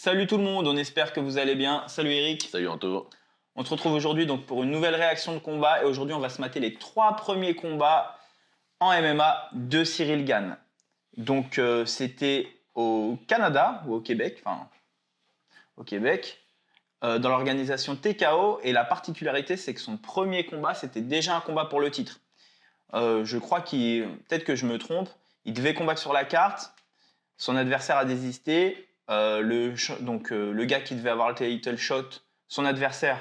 Salut tout le monde, on espère que vous allez bien. Salut Eric. Salut Anto. On se retrouve aujourd'hui donc pour une nouvelle réaction de combat et aujourd'hui on va se mater les 3 premiers combats en MMA de Cyril Gane. Donc c'était au Canada ou au Québec, enfin au Québec, dans l'organisation TKO et la particularité c'est que son premier combat c'était déjà un combat pour le titre. Je crois peut-être que je me trompe, il devait combattre sur la carte, son adversaire a désisté. Le gars qui devait avoir le title shot, son adversaire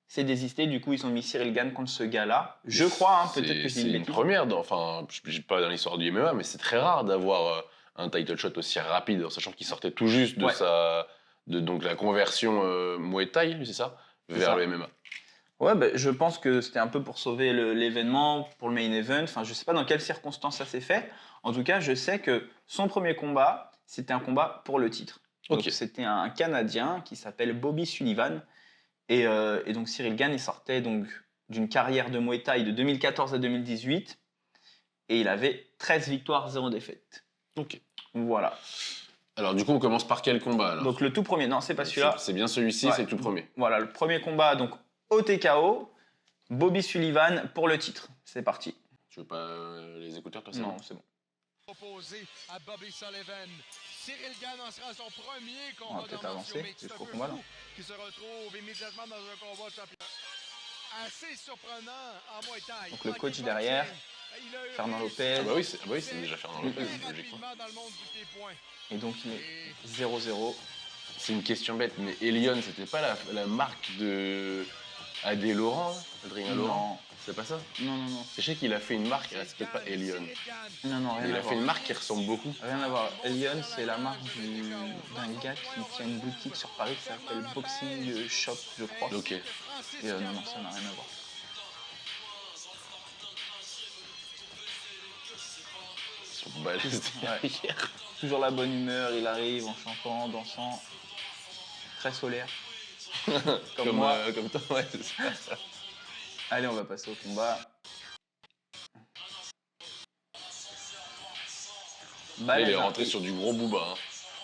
s'est désisté. Du coup, ils ont mis Cyril Gane contre ce gars-là. Je crois, peut-être que je dis une bêtise. C'est une première, je ne pas dans l'histoire du MMA, mais c'est très rare d'avoir un title shot aussi rapide, en sachant qu'il sortait tout juste de donc la conversion Muay Thai, c'est ça, vers le MMA. Ouais, je pense que c'était un peu pour sauver l'événement, pour le main event. Enfin, je sais pas dans quelles circonstances ça s'est fait. En tout cas, je sais que son premier combat, c'était un combat pour le titre. Donc, c'était un Canadien qui s'appelle Bobby Sullivan. Et donc, Cyril Gane, il sortait donc d'une carrière de Muay Thai de 2014 à 2018. Et il avait 13 victoires, 0 défaites. Ok. Voilà. Alors, du coup, on commence par quel combat alors? Donc, le tout premier. Non, c'est pas celui-là. C'est bien celui-ci, ouais. C'est le tout premier. Voilà, le premier combat, donc au TKO. Bobby Sullivan pour le titre. C'est parti. Tu veux pas les écouteurs, toi? Non, c'est bon. Opposé à Bobby Sullivan. Cyril Gane en sera son premier combat. On va peut-être avancer jusqu'au combat là. Qui se retrouve immédiatement dans un combat de championnat. Assez surprenant en Muay Thai. Donc le coach derrière, Fernand Lopez. Ah bah oui, c'est déjà Fernand Lopez, logiquement. Et donc il est 0-0. C'est une question bête, mais Elion, c'était pas la marque de Adé Laurent, Adrien Laurent? C'est pas ça? Non. Je sais qu'il a fait une marque, c'est peut-être pas Elion. Non, rien à voir. Il a fait une marque qui ressemble beaucoup. Rien à voir. Elion, c'est la marque d'un gars qui tient une boutique sur Paris qui s'appelle Boxing Shop, je crois. Ok. Et non, ça n'a rien à voir. Ils sont balèzes derrière. Toujours la bonne humeur, il arrive en chantant, dansant. Très solaire. comme moi. Comme toi, ouais, c'est ça. Allez, on va passer au combat. Là, il est rentré sur du gros booba. Hein.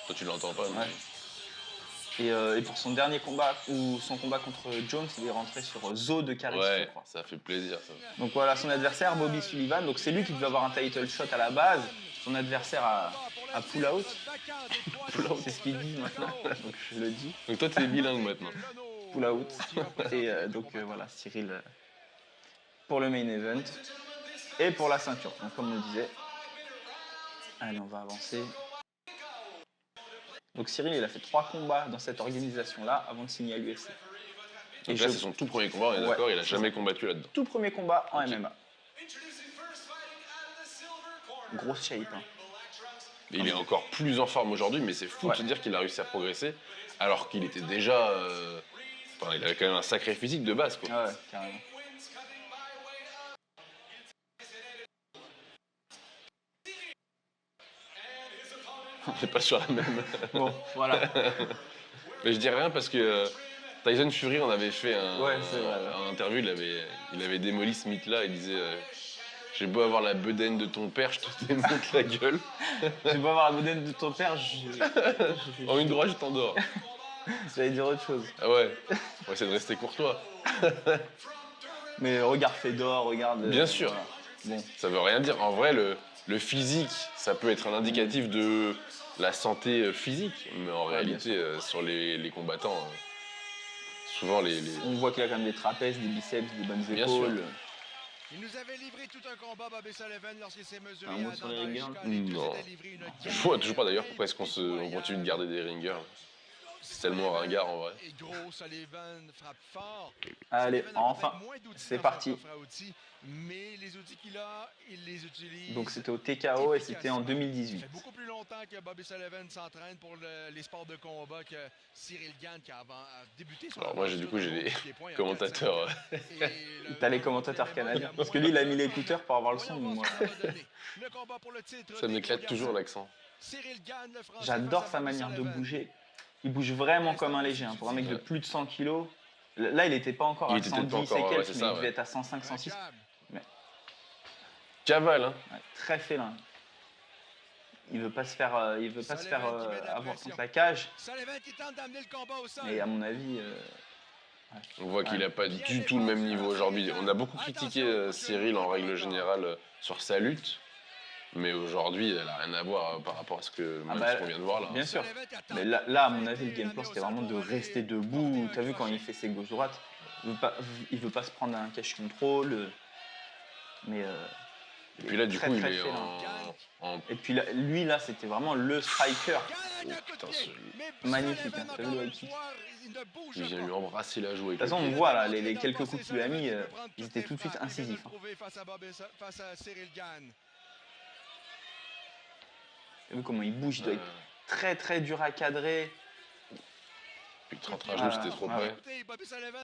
Toi, tu l'entends pas. Ouais. Et pour son dernier combat, ou son combat contre Jones, il est rentré sur Zo de Caris, ouais, je crois. Ça fait plaisir, ça. Donc voilà, son adversaire, Bobby Sullivan. Donc c'est lui qui devait avoir un title shot à la base. Son adversaire a pull out. C'est ce qu'il dit maintenant, donc je le dis. Donc toi, tu es bilingue maintenant. Pull out. Et donc voilà, Cyril pour le main event et pour la ceinture. Donc comme on le disait. Allez, on va avancer. Donc Cyril, il a fait 3 combats dans cette organisation-là avant de signer à l'UFC. Et là, c'est son tout premier combat, on est d'accord, il a jamais combattu là-dedans. Tout premier combat en MMA. Grosse shape. Hein. Et il est encore plus en forme aujourd'hui, mais c'est fou de se dire qu'il a réussi à progresser alors qu'il était déjà... Enfin, il avait quand même un sacré physique de base, quoi. Ah ouais, carrément. On n'est pas sur la même... Bon, voilà. Mais je dis rien parce que Tyson Fury, on avait fait un interview, il avait démoli ce mythe-là, il disait j'ai beau avoir la bedaine de ton père, je te démonte la gueule. J'ai beau avoir la bedaine de ton père, en une droite, je t'endors. J'allais dire autre chose. Ah ouais, on va essayer de rester courtois. Mais regarde Fedor, regarde... Bien sûr. Bon. Ça veut rien dire. En vrai, le physique, ça peut être un indicatif de la santé physique, mais en réalité, sur les combattants, souvent on voit qu'il a quand même des trapèzes, des biceps, des bonnes épaules. Bien sûr. Il nous avait livré tout un combat, Bobby Sullivan, lorsqu'il s'est mesuré un mot sur les ringers? Non. Je vois toujours pas d'ailleurs pourquoi est-ce qu'on continue de garder des ringers. C'est tellement ringard en vrai. Et gros, Sullivan frappe fort. Allez, Sullivan a enfin, c'est parti. outils, mais les outils qu'il a, il les utilise. Donc c'était au TKO et c'était en 2018. Ça fait beaucoup plus longtemps que Bobby Sullivan s'entraîne pour les sports de combat que Cyril Gane qui a débuté son... Alors moi j'ai des commentateurs. T'as les commentateurs canadiens. Parce que lui il a mis l'écouteur pour avoir le son. Moi. Ça m'éclate toujours l'accent. J'adore sa manière de bouger. Il bouge vraiment comme un léger. Hein. Pour un mec de plus de 100 kilos. Là, il n'était pas encore à 110 et quelques, mais il devait être à 105, 106. Mais... Cavale, hein. Ouais, très félin. il veut pas se faire, Sullivan qui met de la avoir pression. contre la cage. Sullivan qui tente d'amener le combat au sol. Et à mon avis, On voit qu'il n'a pas du tout le même niveau aujourd'hui. On a beaucoup critiqué Cyril en règle générale sur sa lutte, mais aujourd'hui, elle n'a rien à voir par rapport à ce que Ah même bah, ce qu'on vient de voir là. bien sûr. Sullivan qui attend. Mais là, à mon avis, le game plan, c'était vraiment de rester debout. T'as vu quand il fait ses gauches-droites, il veut pas se prendre un cash control. Mais Et puis là, du très, coup, il très est faible. en... Et puis là, lui, là, c'était vraiment le striker. Gagne un coup de putain, pied. ce- Mais magnifique, Sullivan, hein, t'as vu encore le une kick. fois, il ne bouge Il vient pas. lui embrasser la joue avec De toute façon, le on pied. voit là, les quelques coups qu'il lui a mis, ils étaient tout de suite incisifs. Hein. Face à Cyril Gane. T'as vu comment il bouge, il doit être Euh, très très dur à cadrer. Puis 30 à genoux, c'était trop Ah, près. Écoutez, Bobby Sullivan.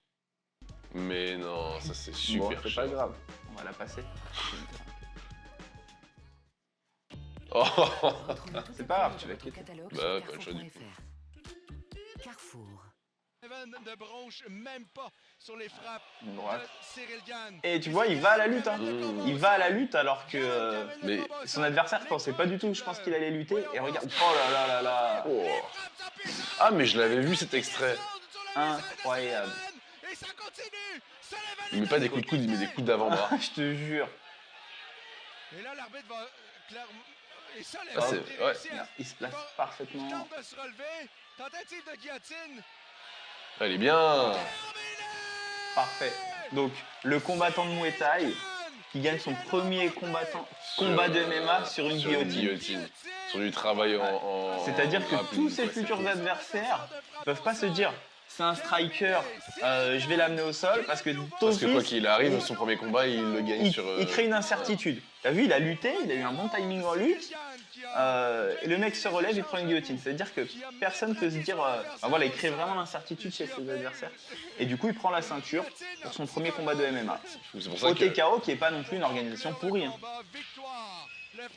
Mais non, ça c'est Bon, super c'est chaud. pas grave, on va la passer. Oh, C'est pas grave, tu vas quitter. Bah, pas le choix du coup. Carrefour. Sullivan ne bronche même pas sur les frappes Une droite. de Cyril Gane. Et tu vois, il va à la lutte. Hein. Mmh. Il va à la lutte alors que mais son adversaire pensait pas du tout. Je pense qu'il allait lutter. Et regarde, oh là là là là. Oh. Ah, mais je l'avais vu cet extrait. Incroyable. Et ça continue. Sullivan Il met pas des coups de coude, il met des coups d'avant-bras. Je te jure. Et là, l'arbitre va clairement. Et Sullivan Ah, c'est- qui ouais. réussit à- Il se place qui parfaitement. tente de se relever. Tentative de guillotine. Elle est bien. Terminé. Parfait. Donc, le combattant de Muay Thai qui gagne son premier combat de MMA sur une guillotine. Sur du travail en C'est-à-dire que rapide, tous ses ouais, futurs c'est- adversaires peuvent pas se dire c'est un striker, je vais l'amener au sol parce que Parce que quoi d'office, qu'il arrive, son premier combat, il le gagne sur. il crée une incertitude. T'as vu, il a lutté, il a eu un bon timing en lutte. Et le mec se relève, il prend une guillotine. C'est-à-dire que personne peut se dire. Voilà, il crée vraiment l'incertitude chez ses adversaires. Et du coup, il prend la ceinture pour son premier combat de MMA. C'est pour ça Au que TKO, qui est pas non plus une organisation pourrie. Hein.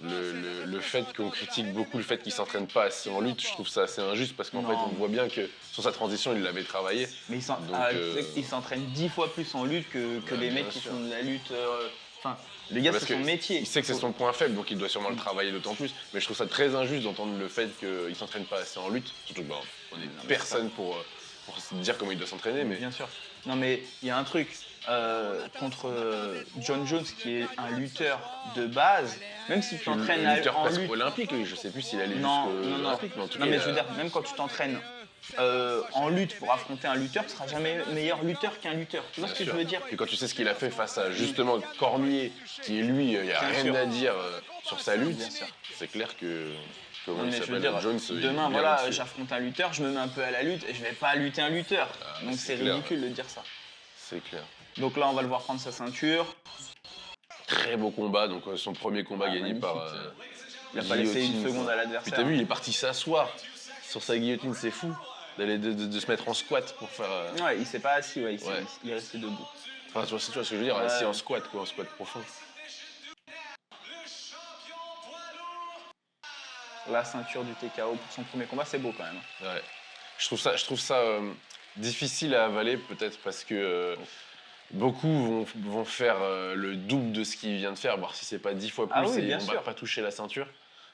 le fait qu'on critique beaucoup le fait qu'il s'entraîne pas assez en lutte, je trouve ça assez injuste parce qu'en Non. fait, on voit bien que sur sa transition, il l'avait travaillé. Mais Donc, il s'entraîne 10 fois plus en lutte que Ouais, les bien mecs qui sûr. font de la lutte. Enfin, le gars, Parce c'est son que métier. Il sait que c'est son point faible, donc il doit sûrement le travailler d'autant plus. Mais je trouve ça très injuste d'entendre le fait qu'il s'entraîne pas assez en lutte. Surtout que on est mais personne pour se dire comment il doit s'entraîner. Mais Bien sûr. Non, mais il y a un truc. Contre John Jones, qui est un lutteur de base, même si tu t'entraînes un lutteur en presque lutte. olympique, lui, je sais plus s'il allait Non, jusqu'au non, non. olympique, mais en tout Non, cas. mais je veux dire, même quand tu t'entraînes en lutte pour affronter un lutteur, tu seras jamais meilleur lutteur qu'un lutteur. Tu vois ce que je veux dire? Et quand tu sais ce qu'il a fait face à justement Cormier, qui est lui, il n'y a Bien rien sûr. à dire sur sa lutte, Bien sûr. c'est clair que. Comment Non, il mais je veux s'appelle dire, Jones, il est demain, bien voilà, au-dessus. j'affronte un lutteur, je me mets un peu à la lutte et je vais pas lutter un lutteur. Donc c'est c'est clair. ridicule de dire ça. C'est clair. Donc là, on va le voir prendre sa ceinture. Très beau combat, donc son premier combat gagné magnifique. par. Il a pas laissé une guillotine, seconde quoi. à Puis l'adversaire. t'as vu, il est parti s'asseoir sur sa guillotine, c'est fou. D'aller de se mettre en squat pour faire. Ouais, il s'est pas assis, ouais, Ouais. il est resté debout. Enfin, tu vois ce que je veux dire, Ouais. assis en squat, quoi, en squat profond. La ceinture du TKO pour son premier combat, c'est beau quand même. Ouais. Je trouve ça difficile à avaler, peut-être parce que beaucoup vont faire le double de ce qu'il vient de faire, voir si c'est pas 10 fois plus Ah oui, et bien ils vont sûr. pas toucher la ceinture.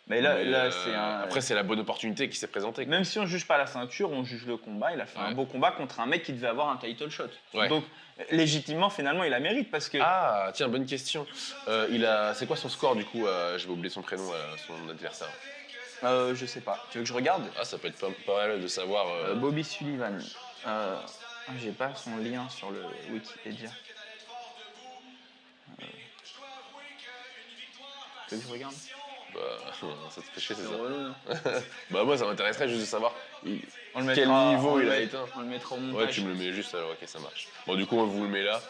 Mais là, Mais, c'est un. Après, c'est la bonne opportunité qui s'est présentée. quoi. Même si on juge pas la ceinture, on juge le combat. Il a fait un Ouais. beau combat contre un mec qui devait avoir un title shot. Ouais. Donc, légitimement, finalement, il la mérite parce que. Ah, tiens, bonne question. C'est quoi son score du coup Je vais oublier son prénom, son adversaire. Je sais pas. Tu veux que je regarde Ah, ça peut être pas mal de savoir. Bobby Sullivan. J'ai pas son lien sur le Wikipédia. Tu veux que je regarde? Bah, ça te fait chier, c'est C'est ça. relou, non? Bah, moi, ça m'intéresserait juste de savoir On le quel mettra- niveau on il le a met- éteint. On le mettra au Ouais, montage. tu me le mets juste alors, ok, ça marche. Bon, du coup, on vous le met là.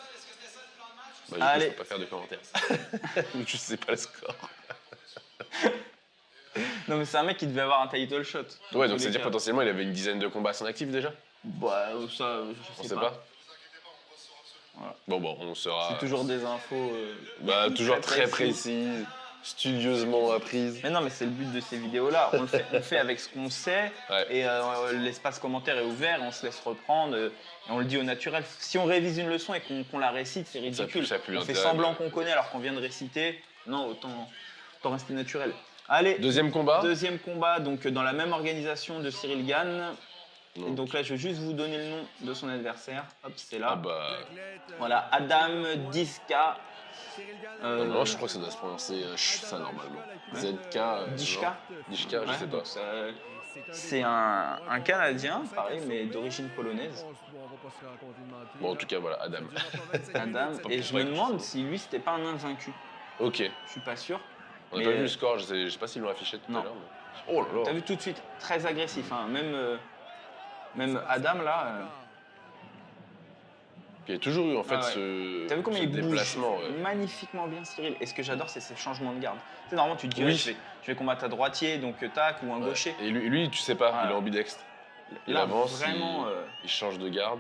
Bah, du coup, Allez. je peux pas faire de commentaires. Je sais pas le score. Non, mais c'est un mec qui devait avoir un title shot. Ouais, donc Dans tous c'est-à-dire les cas. potentiellement il avait une dizaine de combats à son actif déjà. Bah, ça, On je sait pas. Voilà. Bon, on sera. C'est toujours des infos. Bah, toujours très précises. précis, studieusement apprise. Mais non, mais c'est le but de ces vidéos-là. On le fait avec ce qu'on sait. Ouais. Et l'espace commentaire est ouvert, on se laisse reprendre. Et on le dit au naturel. Si on révise une leçon et qu'on la récite, c'est ridicule. ça a plus On fait l'intérêt. semblant qu'on connaît alors qu'on vient de réciter. Non, autant rester naturel. Allez, Deuxième combat. deuxième combat, donc dans la même organisation de Cyril Gann. Et Donc, donc là, je vais juste vous donner le nom de son adversaire. Hop, c'est là. ah bah. Voilà, Adam Diska. Non, je crois que ça doit se prononcer ça normalement. ZK. Dishka. non. Dishka, je Ouais, sais pas. donc c'est un Canadien, pareil, mais d'origine polonaise. Bon, en tout cas, voilà, Adam. Adam. Pas Et pour je me pas demande quelque chose. si lui, c'était pas un invaincu. Ok. Je suis pas sûr. On n'a Mais, pas vu le score, je sais pas s'ils l'ont affiché tout non. à l'heure. Mais... Oh là T'as là. vu tout de suite, très agressif. Hein. Même Adam, là, Il y a toujours eu en fait Ah ouais. ce, t'as vu comment ce il bouge déplacement. Ouais. magnifiquement bien, Cyril. Et ce que j'adore, c'est ses changements de garde. Tu sais, normalement, tu te dis, Oui. ouais, je vais combattre à droitier, donc tac, ou un Ouais. gaucher. Et lui, tu sais pas, Voilà. il est ambidextre. Il Là, avance, vraiment. il change de garde.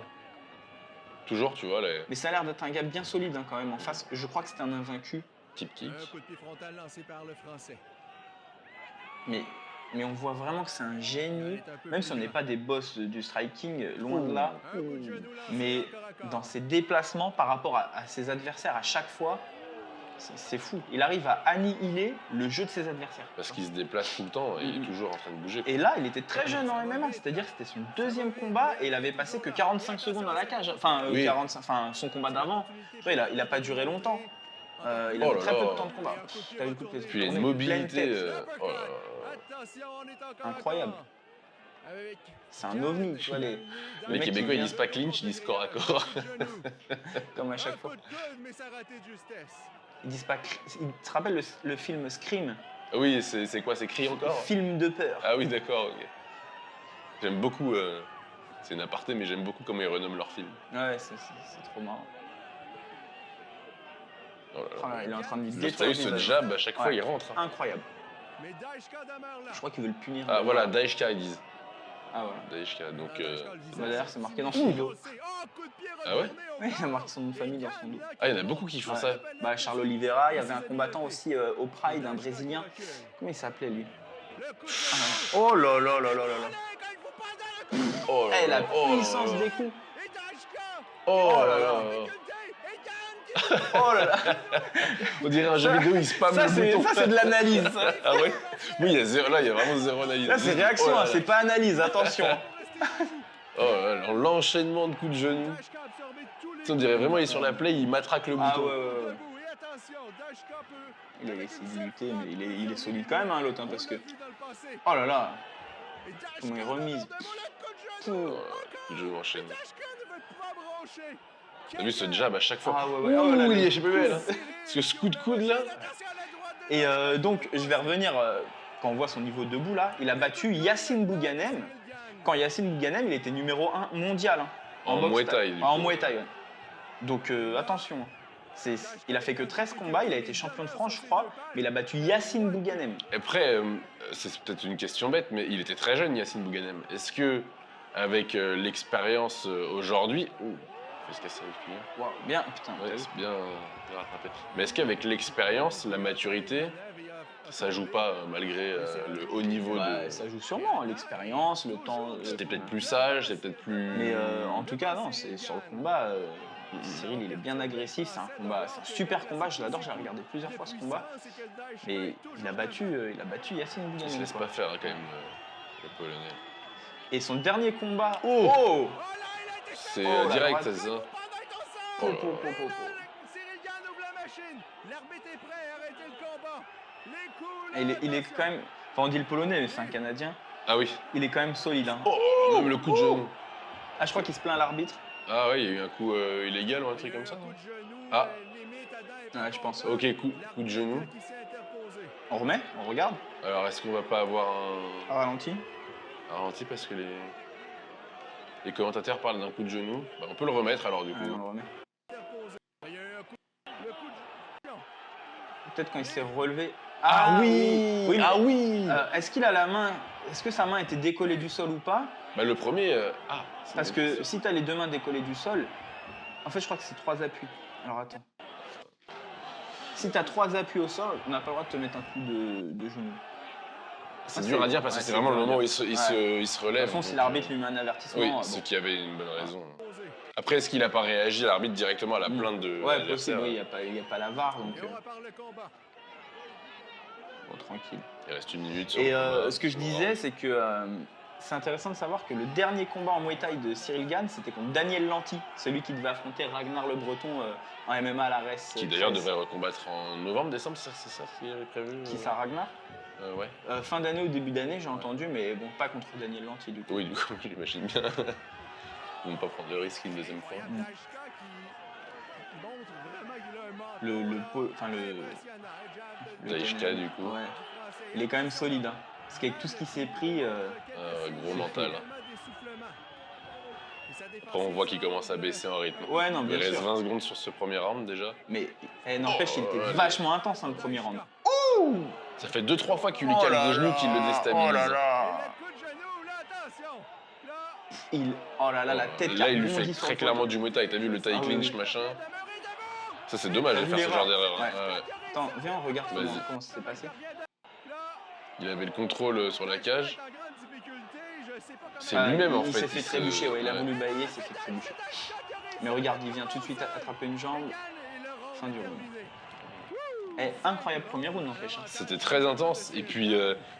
Toujours, tu vois, les Mais ça a l'air d'être un gars bien solide hein, quand même en face. Je crois que c'était un invaincu. type kick. Un coup de pied frontal lancé par le Français. Mais on voit vraiment que c'est un génie. Même si on n'est pas des boss du striking, loin de là. Un coup de genou lancé Mais au corps à corps. dans ses déplacements par rapport à ses adversaires à chaque fois, c'est fou. Il arrive à annihiler le jeu de ses adversaires. Parce qu'il se déplace tout le temps et il Mhm. est toujours en train de bouger. Et là, il était très jeune en MMA, c'est-à-dire que c'était son deuxième combat et il avait passé que 45 secondes dans la cage. Enfin, Oui. 45, enfin son combat d'avant, tu vois, il a pas duré longtemps. Il avait Oh là très là. peu de temps de combat. T'as vu le coup de pied Puis il a une tourné, pleine mobilité. tête. Oh là là. Attention, on est encore Incroyable. Avec C'est un ovni, tu vois, les Les mecs qui Québécois, ils viennent disent pas clinch, ils disent corps à corps. comme à chaque fois. Un coup de coude, mais ça a raté de justesse. Ils disent pas. Ils te rappellent le film Scream, Oui, c'est quoi? C'est cri encore? film de peur. Ah oui, d'accord, ok. J'aime beaucoup. C'est une aparté, mais j'aime beaucoup comment ils renomment leurs films. Ouais, c'est trop marrant. Oh là Oh là. là, il est en train de lui T'as détruire vu le ce visage. jab, à chaque fois, Ouais. il rentre. Hein. Incroyable. Mais Daishka demeure là. Je crois qu'il veut le punir. Ah voilà, Daishka, ils disent. Ah voilà. Daishka, donc. Bah, d'ailleurs, c'est marqué dans son dos. Ah ouais? Oui, il a marqué son nom de famille dans son dos. Ah, il y en a beaucoup qui font Ouais. ça. Bah, Charles Oliveira, il y avait un combattant aussi au Pride, un Brésilien. Comment il s'appelait lui? Oh là là là là là là. Oh là Eh, la là, oh là puissance là. des coups. Oh là là là. là. Oh là là. On dirait un jeu vidéo, il spam Ça, le bouton. c'est de l'analyse. ça. Ah ouais? Oui, il y a zéro, là, il y a vraiment zéro analyse. Là, c'est réaction, Oh là hein, là. c'est pas analyse, attention. Oh là là, l'enchaînement de coups de genou. Tu sais, on dirait vraiment, il est sur la play, il matraque le Ah bouton. ouais, ouais, ouais. Il a essayé de lutter, mais il est solide quand même, hein, l'autre, hein, parce que. Oh là là. Comment il remise. Oh là là, coup de genou enchaîné. T'as vu ce jab à chaque fois? Ah ouais, ouais. Oh là Ouh, là. il est chez PBL. Hein. Parce que ce coup de coude là. Et donc, je vais revenir, quand on voit son niveau debout là, il a battu Yassine Bouganem. Quand Yassine Bouganem, il était numéro 1 mondial. Hein, En boxe Muay thaï. Thai, du En coup. Muay Thai, ouais. Donc attention. Il a fait que 13 combats, il a été champion de France, je crois, mais il a battu Yassine Bouganem. Après, c'est peut-être une question bête, mais il était très jeune, Yassine Bouganem. Est-ce que, avec l'expérience aujourd'hui. Ouh, il fait se casser avec lui. Waouh, bien, putain. Ouais, t'as vu c'est bien rattrapé. Mais est-ce qu'avec l'expérience, la maturité, ça joue pas malgré le haut niveau Bah, de. ça joue sûrement, hein, l'expérience, le temps. C'était peut-être plus sage, c'était peut-être plus. Mais en tout cas, non, c'est sur le combat. Cyril, il est bien agressif. C'est un super combat. Je l'adore. J'ai regardé plusieurs fois ce combat. Mais il a battu Yassine Il se Bouganem. laisse quoi. pas faire quand même, le Polonais. Et son dernier combat. Oh Oh C'est Oh, la direct, droite. c'est ça. Po, po, po, po, po. Cyril Gann ouvre la machine. L'arbitre est prêt à arrêter le combat. Les coups. Et il est quand même. Enfin, on dit le polonais, mais c'est un Canadien. Ah oui. Il est quand même solide. Hein. Oh, même le coup de genou. Ah, je crois qu'il se plaint à l'arbitre. Ah ouais, il y a eu un coup illégal ou un truc comme ça. non Ah. Ouais, je pense. Ok, coup de genou. On remet. On regarde. Alors, est-ce qu'on va pas avoir À ralenti. un ralenti parce que les commentateurs parlent d'un coup de genou? Bah, on peut le remettre alors du coup. Ouais, on le remet. Peut-être quand il s'est relevé. Ah oui, mais, Ah oui est-ce qu'il a la main. Est-ce que sa main était décollée du sol ou pas? Bah le premier... c'est Parce une que question. si tu as les deux mains décollées du sol, en fait, je crois que c'est 3 appuis. Alors attends. Si tu as 3 appuis au sol, on n'a pas le droit de te mettre un coup de genou. C'est Ah, dur c'est- à dire parce que ouais, c'est c'est vraiment dur le à moment où dire. il se De relève. toute façon, si donc, l'arbitre lui met un avertissement. Oui, bon. c'est qu'il y avait une bonne raison. Après, est-ce qu'il a pas réagi, l'arbitre, directement à la plainte de Ouais, l'adversaire? possible, oui, il n'y a pas la VAR. Donc, Et on repart le combat. Bon, tranquille. Il reste 1 minute. Sur Et le combat, ce que je sur disais, round. c'est que c'est intéressant de savoir que le dernier combat en Muay Thai de Cyril Gane, c'était contre Daniel Lanty, celui qui devait affronter Ragnar le Breton en MMA à la RES. Qui d'ailleurs devrait recombattre en novembre, décembre, c'est ça qu'il avait prévu Qui ça, Ragnar Ouais. Fin d'année ou début d'année, j'ai entendu, mais bon, pas contre Daniel Lanty du coup. Oui, du coup, j'imagine bien. Ils vont pas prendre le risque une deuxième fois. Le Daishka, du coup. Ouais. Il est quand même solide, hein. Parce qu'avec tout ce qu'il s'est pris, Gros mental. Après, on voit qu'il commence à baisser en rythme. ouais, non, Il bien reste sûr. 20 secondes sur ce premier round déjà. Mais n'empêche, il était vachement intense, hein, le premier round. Ça fait 2-3 fois qu'il lui cale des genoux, qu'il le déstabilise. Oh là là. Oh là là, la tête Là, qui il lui rebondit fait sur très le clairement poteau. du Muay Thai. T'as vu le Thai Ah oui, clinch, oui. machin. Ça, c'est dommage T'as de vu faire ce genre l'erreur d'erreur. Ouais. Ouais. Attends, viens, on regarde Vas-y. comment ça s'est passé. Il avait le contrôle sur la cage. C'est Ah, lui-même, en fait. Il s'est fait trébucher, ouais, il a ouais. voulu bailler, il s'est fait trébucher. Mais regarde, il vient tout de suite attraper une jambe. Fin du round. Incroyable premier round, n'empêche. Hein. C'était très intense. Et puis,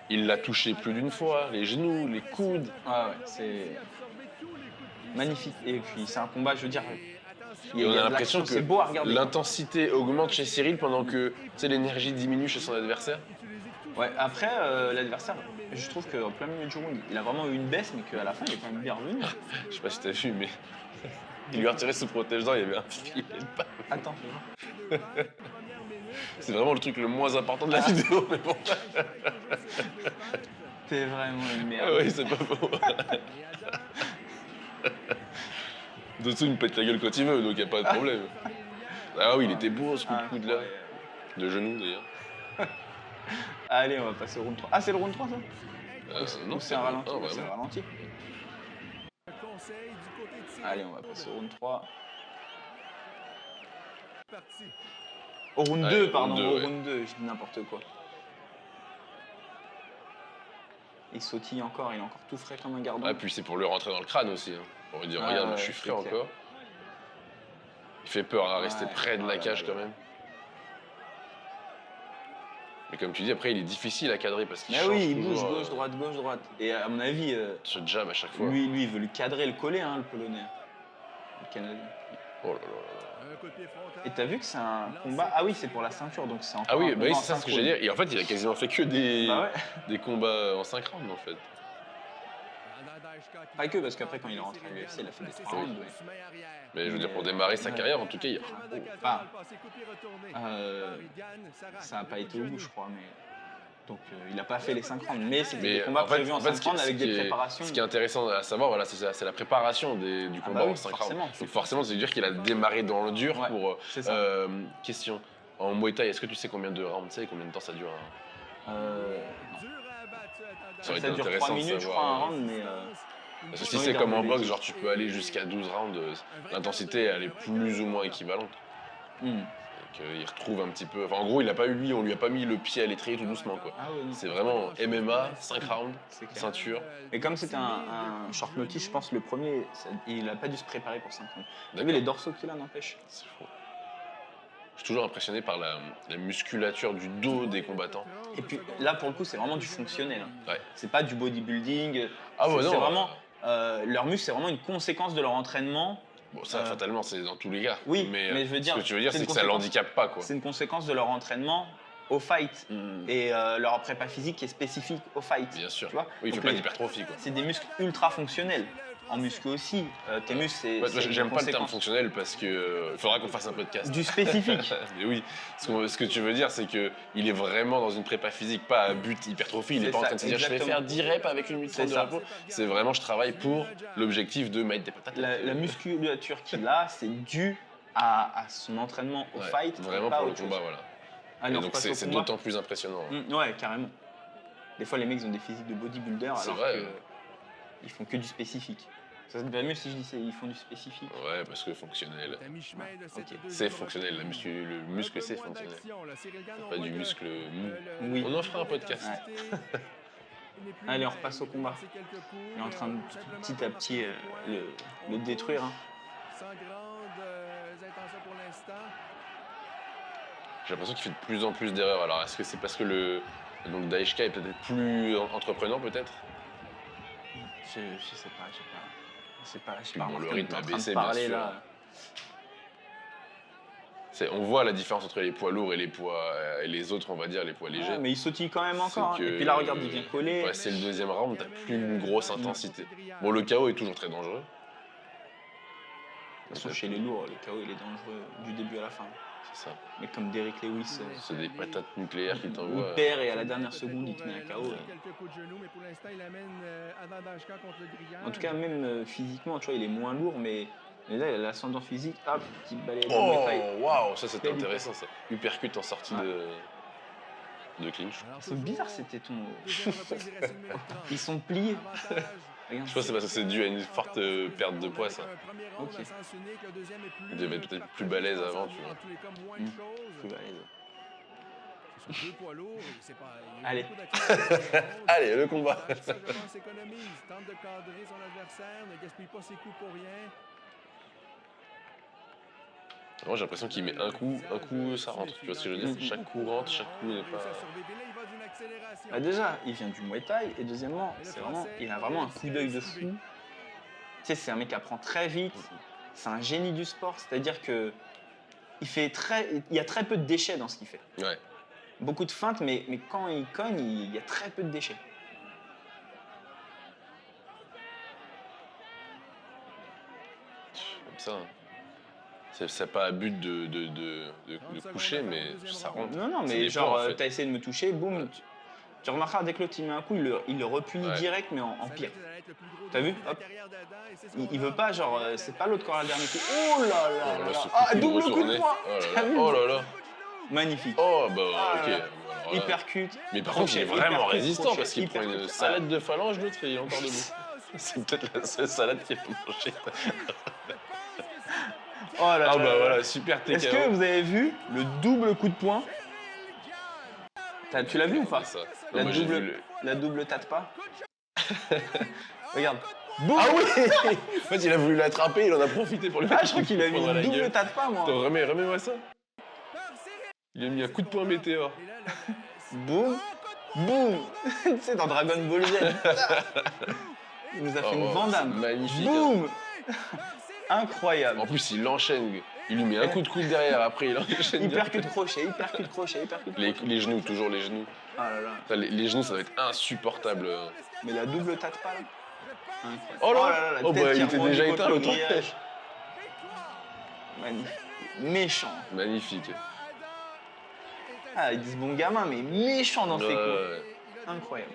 il l'a touché plus d'une fois. Les genoux, les coudes. Ouais, c'est magnifique. Et puis, c'est un combat, je veux dire. Et on il y a de l'impression l'action, que c'est beau à regarder. l'intensité augmente chez Cyril pendant que tu sais, l'énergie diminue chez son adversaire. Ouais, après, l'adversaire, je trouve qu'en plein milieu du round, il a vraiment eu une baisse, mais qu'à la fin, il est quand même bien revenu. Je sais pas si t'as vu, mais il lui a retiré ce protège-dents, il y avait un filet de balle. Attends, C'est vraiment le truc le moins important de la vidéo, mais bon. t'es vraiment une merde. Ah oui, c'est pas faux. De toute façon, il me pète la gueule quand il veut, donc y a pas de problème. Ah oui, il était beau ce coup de coude là. Incroyable. De genou d'ailleurs. Allez, on va passer au round 3. Ah, c'est le round 3 ça Non, Ou c'est un ralenti. Ah, C'est un vraiment. ralenti. Allez, on va passer au round 3. Au round Allez, 2, round pardon, 2, au ouais. round 2, je dis n'importe quoi. Il sautille encore, il est encore tout frais comme un gardon. Ah, puis c'est pour lui rentrer dans le crâne aussi. Hein. Pour lui dire, Ah, regarde, ouais, je suis frais c'est clair. encore. Il fait peur à rester Ouais, près de oh la là cage là quand là. même. Mais comme tu dis, après, il est difficile à cadrer parce qu'il Mais change oui, il toujours, bouge gauche, droite. Et à mon avis, ce jab à chaque fois. lui, il veut le cadrer, le coller, hein, le Polonais. Le Canadien. Oh là là là. Et t'as vu que c'est un combat. Ah oui, c'est pour la ceinture, donc c'est encore Ah oui, un bah oui, combat en c'est ça ce que synchrone. j'allais dire. Et en fait, il a quasiment fait que des, Bah ouais. des combats en 5 rounds en fait. Pas que, parce qu'après, quand il est rentré à l'UFC, il a fait des 3 rounds. Ouais. Mais je veux dire, pour démarrer sa carrière, en tout cas, Enfin, ça n'a pas été au bout, je crois, mais. Donc il n'a pas fait les 5 rounds, mais c'était des combats prévus en 5 rounds avec des préparations. Ce qui est intéressant à savoir, voilà, c'est la préparation du combat bah oui, en 5 rounds. forcément. Donc forcément, c'est dire qu'il a démarré dans le dur Ouais, pour. c'est ça. Question. En Muay Thai, est-ce que tu sais combien de rounds c'est et combien de temps ça dure Ça aurait Ça été dure intéressant 3 de minutes, je savoir, crois, un round, mais. Parce que si Sinon, c'est il comme garde en des boxe, bêtises. genre tu peux aller jusqu'à 12 rounds, l'intensité elle est plus ou moins équivalente. Hmm. Il retrouve un petit peu. Enfin, en gros, il a pas eu lui, on lui a pas mis le pied à l'étrier tout doucement quoi. Ah ouais, non. C'est vraiment MMA, 5 rounds, C'est clair. ceinture. Et comme c'était un short notice, je pense le premier, il n'a pas dû se préparer pour 5 rounds. T'as vu D'accord. les dorsaux qu'il a, n'empêche. C'est fou. Je suis toujours impressionné par la musculature du dos des combattants. Et puis là, pour le coup, c'est vraiment du fonctionnel. Hein. Ouais. C'est pas du bodybuilding. Ah ouais, c'est non. vraiment. Leur muscle, c'est vraiment une conséquence de leur entraînement. Bon, ça, fatalement, c'est dans tous les cas. Oui, mais je veux dire, ce que tu veux dire, c'est c'est une que ça conséquence. l'handicape pas, quoi. C'est une conséquence de leur entraînement au fight. Hmm. Et leur prépa physique qui est spécifique au fight. Bien sûr. Tu vois Oui, il fait Donc pas les- d'hypertrophie, quoi. C'est des muscles ultra fonctionnels. En muscu aussi. Tes muscles, c'est. Ouais, c'est une j'aime pas le terme conséquence fonctionnel parce que il faudra qu'on fasse un podcast. Du spécifique. Mais oui, ce que tu veux dire, c'est que il est vraiment dans une prépa physique, pas à but hypertrophie. Il C'est est pas en ça, train de se dire je vais exactement. faire 10 reps avec une minute C'est 30 de ça. repos. C'est vraiment je travaille pour l'objectif de mettre des patates. La musculature qu'il a, c'est dû à son entraînement au Ouais, fight. vraiment pas pour le autre chose. combat, voilà. Allez, Et on donc repasse au c'est combat. d'autant plus impressionnant. Ouais, carrément. Des fois, les mecs ils ont des physiques de bodybuilder C'est alors vrai, que ouais. ils font que du spécifique. Ça se va mieux si je dis ils font du spécifique. Ouais, parce que fonctionnel. Ok. C'est fonctionnel, le muscle c'est fonctionnel. Pas du muscle mou. Oui. On en fera un podcast. Ouais. Allez, on repasse au combat. Il est en train de petit à petit le détruire. Hein. Sans grandes intentions pour l'instant. J'ai l'impression qu'il fait de plus en plus d'erreurs. Alors est-ce que c'est parce que Donc Daeshka est peut-être plus entreprenant, peut-être. Je sais pas, j'ai pas Puis bon, le remarqué, rythme on est a en train de baissé, bien parler, sûr. là. On voit la différence entre les poids lourds et les autres, on va dire, les poids légers. Ouais, mais il sautille quand même C'est encore. Hein. que, Et puis là, regarde, il vient coller. Ouais, c'est le deuxième round, t'as plus une grosse intensité. Bon, le KO est toujours très dangereux. De toute façon, chez les lourds, le KO il est dangereux du début à la fin. C'est ça. Mais comme Derrick Lewis, C'est des patates nucléaires qui il t'envoient. perd et à la dernière seconde, il te met un KO. Quelques coups de genou, mais pour l'instant, il amène avant Daeshka contre le grillage. En tout cas, même physiquement, tu vois, il est moins lourd, mais là, il a l'ascendant physique. Hop, petite balayette de Oh, Muay Thai. waouh, ça c'était Belle intéressant ça. Uppercut en sortie de clinch. C'est bizarre, c'était ton. Deuxième reprise, il reste 1 minute 30. Ils sont pliés. Avantage. Regarde. Je pense que c'est parce que c'est dû à une forte perte de poids, ça. Un premier round Ok. à sens unique, le deuxième est plus Il devait être peut-être plus balèze avant, tu vois. En tous les cas, moins Mm. de choses. Plus balèze. Ce sont deux poids lourds et c'est pas. Il y a Allez. beaucoup d'action dans le premier round. Allez, le combat. Daeshka, je pense, économise, tente de cadrer son adversaire, ne gaspille pas ses coups pour rien. Moi j'ai l'impression qu'il met un coup, ça rentre. Tu vois ce que je veux dire? Chaque coup rentre, chaque coup n'est pas. Bah déjà, il vient du Muay Thai et deuxièmement, il a vraiment un coup d'œil de fou. Tu sais, c'est un mec qui apprend très vite. C'est un génie du sport, c'est-à-dire que il y a très peu de déchets dans ce qu'il fait. Ouais. Beaucoup de feintes, mais quand il cogne, il y a très peu de déchets. Comme ça. Hein. C'est pas à but de coucher, mais ça rentre. Non, Ça mais dépend, genre, en fait. t'as essayé de me toucher, boum. Ouais. Tu remarqueras, dès que l'autre il met un coup, il le repunit Ouais. direct, mais en pire. T'as vu? Hop. Il veut pas, genre, c'est pas l'autre qui aura le dernier coup. Oh là là Oh là là, là. ce Ah, coup de double coup de retourné. poing. Oh là T'as là. vu? Oh là là. Magnifique. Oh bah Ah ok. là là. Voilà. Hypercut. Mais par contre, il est crochet, vraiment hypercut, résistant crochet, parce qu'il prend une hypercut. salade de phalange, l'autre, et il est encore debout. C'est peut-être la seule salade qu'il a mangée. Oh là là Ah bah là. voilà, super Est-ce que TKO. vous avez vu le double coup de poing? Tu l'as vu ou pas? Ça. La Moi, j'ai double- vu La double tape pas. Regarde. Boum. Ah oui. En fait, il a voulu l'attraper, il en a profité pour lui Ah, mettre je crois qu'il a mis prendre à la une double gueule. tape pas, moi. Attends, remets-moi ça. Il a mis un coup de poing météore. Boum. Boum. Tu sais, dans Dragon Ball Z. Il nous a fait Oh, une wow, Vandame. c'est magnifique, Boum. Incroyable. En plus, il enchaîne. Il lui met un coup de coude derrière, après il enchaîne. Hypercut crochet, hypercut crochet, hypercut crochet. Les genoux, toujours les genoux. Ah là là. Enfin, les genoux, ça doit être insupportable. Mais la double tape pas là. Incroyable. Oh là la Oh tête bah, qui il était rebondit déjà contre éteint, le l'autre. grillage. Magnifique. Méchant. Magnifique. Ah, ils disent bon gamin, mais méchant dans ses coups. Ouais. Incroyable.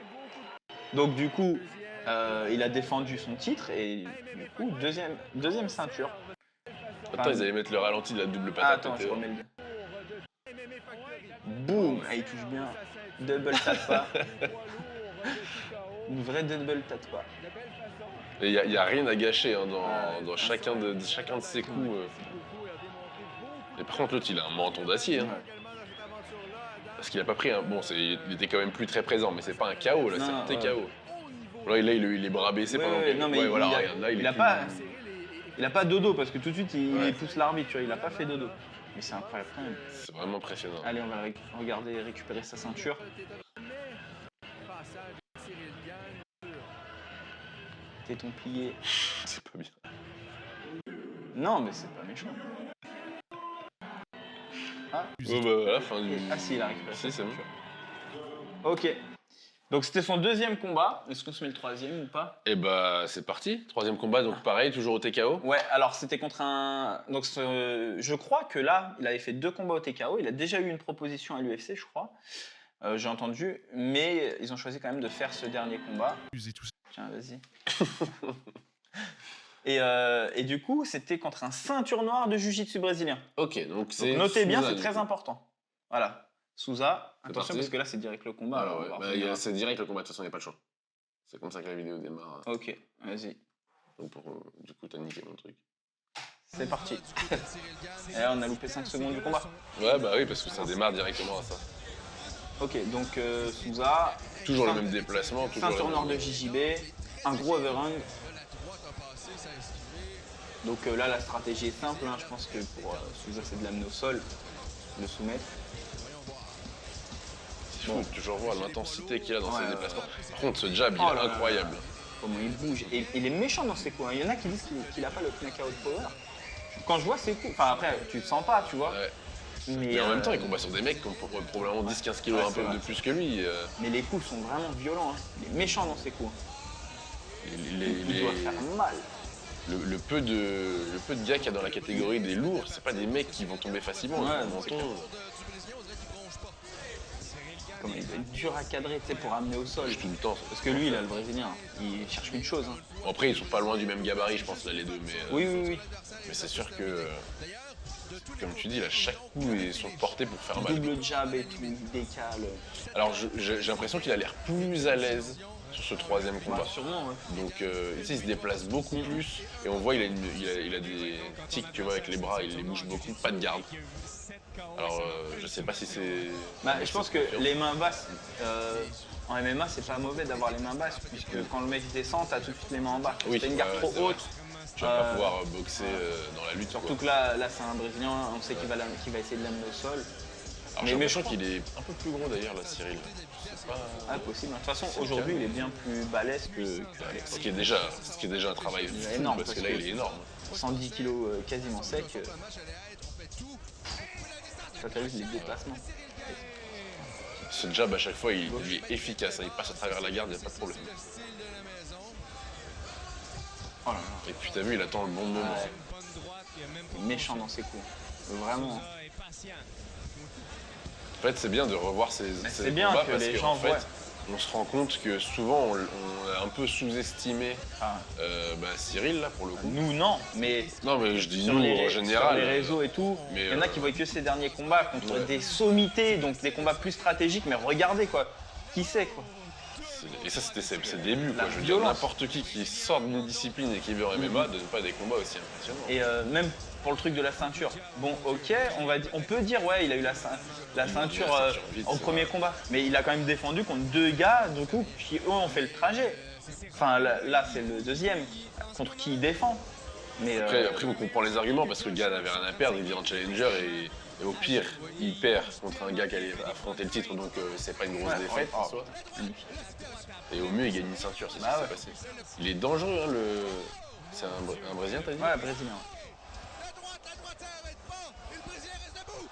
Donc du coup, il a défendu son titre et du coup, deuxième ceinture. Attends, ils allaient mettre le ralenti de la double Ah, patate. attends, je météore. remets le gars. Boum. Ah, il touche bien. Double tapa. Une vraie double tapa. Et il n'y a rien à gâcher hein, dans chacun de ses coups. Et par contre, l'autre, il a un menton d'acier. Hein, parce qu'il a pas pris un. Bon, il était quand même plus très présent, mais c'est pas un KO, là, c'est Non, un TKO. Là, il est bras baissé Ouais, pendant ouais, que. non, mais ouais, il voilà, a- regarde, là, il est a plus- pas- Il a pas dodo parce que tout de suite Ouais. il pousse l'arbitre, tu vois, il a pas fait dodo. Mais c'est incroyable quand même. C'est vraiment impressionnant. Allez, on va regarder récupérer sa ceinture. Téton plié. C'est pas bien. Non, mais c'est pas méchant. Ouais, bah voilà, fin du. Ah si, il a récupéré Si, sa c'est bon. ceinture. Ok. Donc c'était son deuxième combat. Est-ce qu'on se met le troisième ou pas? Et bah, c'est parti. Troisième combat, donc pareil, toujours au TKO. Ouais, alors c'était contre un. Donc je crois que là, il avait fait 2 combats au TKO. Il a déjà eu une proposition à l'UFC, je crois. J'ai entendu, mais ils ont choisi quand même de faire ce dernier combat. Tiens, vas-y. Et du coup, c'était contre un ceinture noire de jiu-jitsu brésilien. Ok, donc c'est. Donc notez bien, Souza, c'est du très coup. important. Voilà. Souza, C'est attention parti. parce que là, c'est direct le combat. Alors, alors on ouais, va bah, revenir c'est direct le combat, de toute façon, il n'y a pas le choix. C'est comme ça que la vidéo démarre. après. Ok, vas-y. Donc, du coup, t'as niqué mon truc. C'est parti. Et là, on a loupé 5 secondes du combat. Ouais, bah oui, parce que ça démarre directement à ça. Ok, donc Souza, Toujours le Ceint- même déplacement, toujours ceinture le nord même- de JJB, un gros overhand. Donc là, la stratégie est simple. Hein. Je pense que pour Souza, c'est de l'amener au sol, le soumettre. C'est fou de toujours voir l'intensité qu'il a dans Ouais, ses ouais, déplacements. Par contre, ce jab, il Oh est là là. incroyable. Comment il bouge. Et il est méchant dans ses coups. Hein. Il y en a qui disent qu'il a pas le knockout power. Quand je vois ses coups, enfin après, tu le sens pas, tu vois. Ouais. Mais, Mais en même temps, il combat sur des mecs qui ont probablement 10-15 kilos Ouais, un c'est peu vrai. de plus que lui. mais les coups sont vraiment violents. Hein. Il est méchant dans ses coups. Il doit faire mal. Le peu de gars qu'il y a dans la catégorie des lourds, c'est pas des mecs qui vont tomber facilement. Ouais, Ils vont c'est tomber. Comme il doit être dur à cadrer, tu sais, pour amener au sol. Bouge tout le temps. Parce que lui, là, le Brésilien, il cherche qu'une chose. Hein. Bon, après, ils sont pas loin du même gabarit, je pense, là, les deux. Oui, oui, oui. Mais c'est sûr que, comme tu dis, là, chaque coup, ils sont portés pour faire mal. Double jab et tout, il décale. Alors, j'ai l'impression qu'il a l'air plus à l'aise sur ce troisième combat. Sûrement, ouais. Donc, ici, il se déplace beaucoup plus. Et on voit, il a des tics, tu vois, avec les bras, il les bouge beaucoup, pas de garde. Alors, je sais pas si c'est. Bah, je pense que les mains basses, en MMA, c'est pas mauvais d'avoir les mains basses, puisque quand le mec descend, t'as tout de suite les mains en bas. Oui, Si t'as une garde ouais, trop c'est vrai. haute, Tu vas pas pouvoir boxer dans la lutte. surtout Quoi. que là c'est un Brésilien, on sait qu'il va essayer de l'amener au sol. Alors, mais j'ai je l'impression crois- qu'il est un peu plus gros d'ailleurs, là, Cyril. Je sais pas. Ah, possible. De toute façon, C'est le aujourd'hui, cas. il est bien plus balèze qu'à l'époque. Ce qui est déjà un travail Il est fou, énorme, parce que parce là, que- il est énorme. 110 kilos quasiment sec. Quand t'as vu les déplacements. Ce jab, à chaque fois, il est efficace. Hein. Il passe à travers la garde, il n'y a pas de problème. Oh là là, Et puis, t'as vu, il attend le bon moment. Ouais. il est méchant dans ses coups. Vraiment. En fait, c'est bien de revoir ces c'est bien combats que parce les qu'en gens fait, voient. on se rend compte que souvent, on a un peu sous-estimé Ah, Cyril, là, pour le coup. nous, non, mais Non, mais je dis sur nous, les, en général. sur les réseaux et tout, mais, il y en a qui voient que ses derniers combats contre ouais. des sommités, donc des combats plus stratégiques, mais regardez quoi. Qui sait quoi. Et ça, c'était ses débuts. La Quoi. Je veux dire, violence. n'importe qui sort d'une discipline et qui veut en MMA, donne pas des combats aussi impressionnants. Et même pour le truc de la ceinture. Bon, ok, on peut dire, ouais, il a eu la ceinture vite, au c'est premier vrai. combat. Mais il a quand même défendu contre deux gars, du coup, qui eux ont fait le trajet. Enfin, là c'est le deuxième, contre qui il défend. Mais Après, on comprend les arguments parce que le gars n'avait rien à perdre, il vient en challenger et au pire, il perd contre un gars qui allait affronter le titre, donc c'est pas une grosse Ouais, défaite en oh, soi. Et au mieux, il gagne une ceinture, c'est ce Bah qui ouais. s'est passé. Il est dangereux, hein, c'est un Brésilien, t'as dit ouais, brésilien.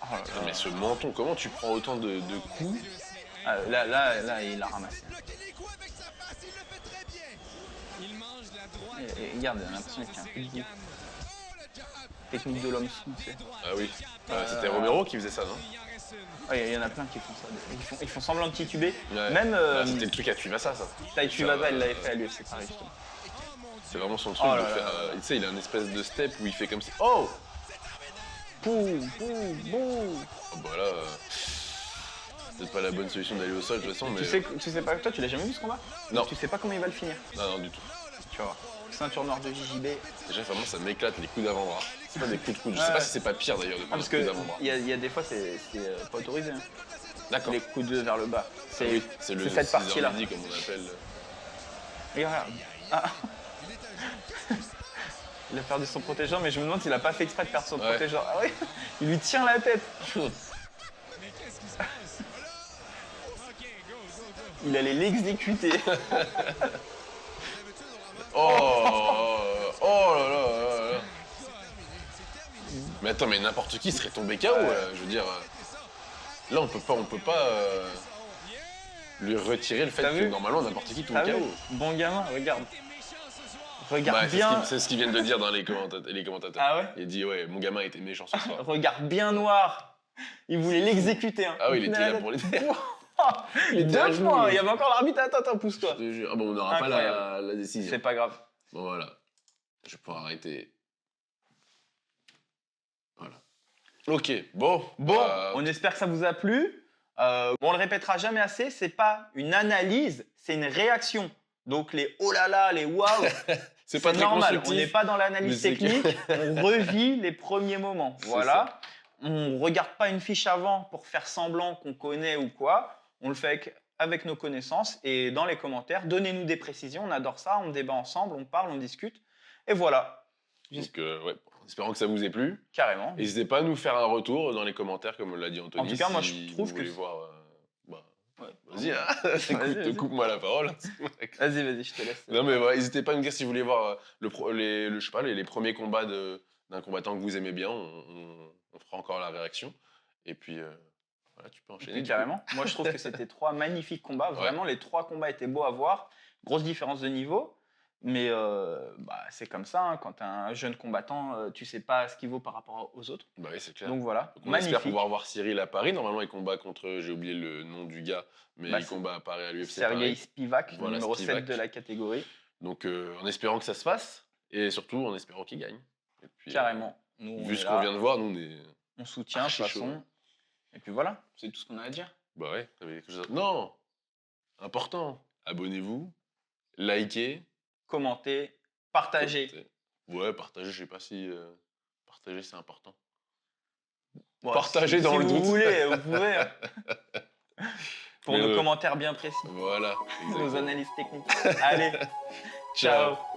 Oh là là. Mais ce menton, comment tu prends autant de coups? Ah, là, il l'a ramassé. Et regarde, j'ai l'impression qu'il y a un peu de goût. Technique de l'homme sous, tu sais. Ah oui, c'était Romero qui faisait ça, non? Ouais, il y en a plein qui font ça. Ils font semblant de tituber. Ouais. Même C'était le truc à Tuivasa, ça. Tai Tuivasa, il l'avait fait à l'UFC Paris, justement. C'est vraiment son truc Oh de là faire. là. Tu sais, il a une espèce de step où il fait comme si. Oh! Boum, boum, boum. Oh, bah là, c'est peut-être pas la bonne solution d'aller au sol de toute façon, mais. Tu sais pas, toi tu l'as jamais vu ce combat? Non. Tu sais pas comment il va le finir. Non, non, du tout. Tu vas voir. Ceinture noire de JJB. Déjà, vraiment, ça m'éclate les coups d'avant-bras. C'est pas des coups de coude. Je sais Ouais. pas si c'est pas pire d'ailleurs de Ah, prendre parce des que coups d'avant-bras. il y a des fois c'est pas autorisé. Hein. D'accord. Les coups de vers le bas. C'est Oui, c'est le cette partie-là. midi, comme on appelle. Regarde. Ah. Il a perdu son protégeur, mais je me demande s'il a pas fait exprès de perdre son Ouais. protégeur. Ah oui. Il lui tient la tête. Il allait l'exécuter. Oh! Oh là là là là! Mais attends, mais n'importe qui serait tombé KO, là. Je veux dire. Là, on peut pas lui retirer le fait T'as que vu normalement n'importe qui tombe T'as vu? KO. Bon gamin, regarde. Regarde Bah, bien. c'est ce qu'ils viennent de dire dans les commentateurs. Ah ouais? Il dit, ouais, mon gamin était méchant ce soir. Regarde bien noir. Il voulait l'exécuter. Hein. Ah oui, il était tenait là la pour les. tête. Il était à Deux genoux, points. lui. Il y avait encore l'arbitre. Attends, pousse-toi. Je te jure. Ah bon, on n'aura pas la décision. C'est pas grave. Bon, voilà. Je vais pouvoir arrêter. Voilà. Ok, bon. Bon, on espère que ça vous a plu. On le répétera jamais assez, c'est pas une analyse, c'est une réaction. Donc les oh là là, les waouh, c'est pas très normal. constructif. On n'est pas dans l'analyse mais c'est que- technique, on revit les premiers moments. C'est Voilà. On regarde pas une fiche avant pour faire semblant qu'on connaît ou quoi. On le fait avec nos connaissances et dans les commentaires, donnez-nous des précisions. On adore ça, on débat ensemble, on parle, on discute. Et voilà, Donc, ouais, espérons que ça vous ait plu. carrément. N'hésitez pas à nous faire un retour dans les commentaires, comme l'a dit Anthony. En tout cas, moi, si je trouve vous que voulez voir Vas-y, hein. Vas-y. Coupe-moi la parole. Vas-y, je te laisse. Non, mais voilà, n'hésitez pas à me dire si vous voulez voir je sais pas, les premiers combats d'un combattant que vous aimez bien. On fera encore la réaction. Et puis, voilà, tu peux enchaîner. Oui, du carrément. Moi, je trouve que c'était 3 magnifiques combats. Vraiment, les 3 combats étaient beaux à voir. Grosse différence de niveau. Mais c'est comme ça. Hein. Quand tu es un jeune combattant, tu sais pas ce qu'il vaut par rapport aux autres. Bah oui, c'est clair. Donc voilà, Donc, on espère magnifique. pouvoir voir Cyril à Paris. Normalement, il combat contre, j'ai oublié le nom du gars, mais il combat à Paris à l'UFC. Sergei Paris. Spivak, Voilà, numéro Spivak. 7 de la catégorie. Donc, en espérant que ça se fasse. Et surtout, en espérant qu'il gagne. Et puis, Carrément. Nous, vu est ce là, qu'on vient de voir, nous, on est. on soutient de toute archi chaud. façon. Et puis voilà, c'est tout ce qu'on a à dire. Bah ouais, t'avais quelque chose à... Non. Important. Abonnez-vous. Likez. Commentez, partagez. Commentez. Ouais, partagez, je sais pas si... Partager, c'est important. Bon, Partagez dans si le vous doute. voulez, vous pouvez. Hein. Pour Mais nos ouais. commentaires bien précis, Voilà. nos exactement. analyses techniques. Allez, Ciao. ciao.